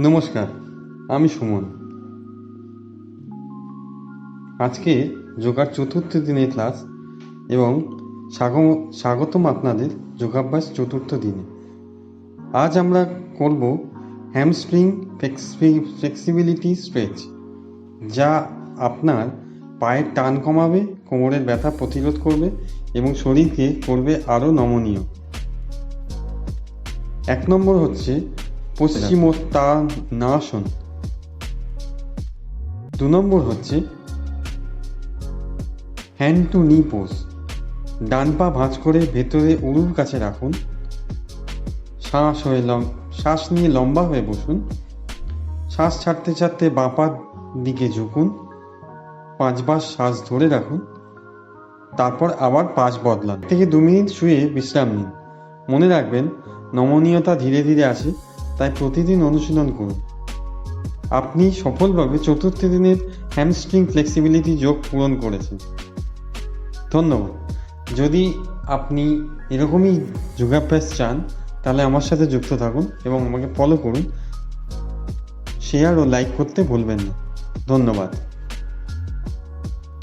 নমস্কার, আমি সুমন। আজকে যোগার চতুর্থ দিনের ক্লাস এবং স্বাগতম আপনাদের যোগাভ্যাস চতুর্থ দিনে। আজ আমরা করব হ্যামস্ট্রিং ফ্লেক্সিবিলিটি স্ট্রেচ, যা আপনার পায়ের টান কমাবে, কোমরের ব্যথা প্রতিরোধ করবে এবং শরীরকে করবে আরও নমনীয়। 1 নম্বর হচ্ছে পশ্চিমোত্তানাসন। 2 নম্বর হচ্ছে হ্যান্ড টু নি পোজ। ডান পা ভাঁজ করে ভেতরে উরুর কাছে রাখুন। শ্বাস নিয়ে লম্বা হয়ে বসুন। শ্বাস ছাড়তে ছাড়তে বাঁ পার দিকে ঝুঁকুন। 5 বার শ্বাস ধরে রাখুন, তারপর আবার পাশ বদলান। 1 থেকে 2 মিনিট শুয়ে বিশ্রাম নিন। মনে রাখবেন, নমনীয়তা ধীরে ধীরে আসে, তাই প্রতিদিন অনুশীলন করুন। আপনি সফলভাবে চতুর্থ দিনের হ্যামস্ট্রিং ফ্লেক্সিবিলিটি যোগ পূরণ করেছেন। ধন্যবাদ। যদি আপনি এরকমই যোগাভ্যাস চান, তাহলে আমার সাথে যুক্ত থাকুন এবং আমাকে ফলো করুন। শেয়ার ও লাইক করতে ভুলবেন না। ধন্যবাদ।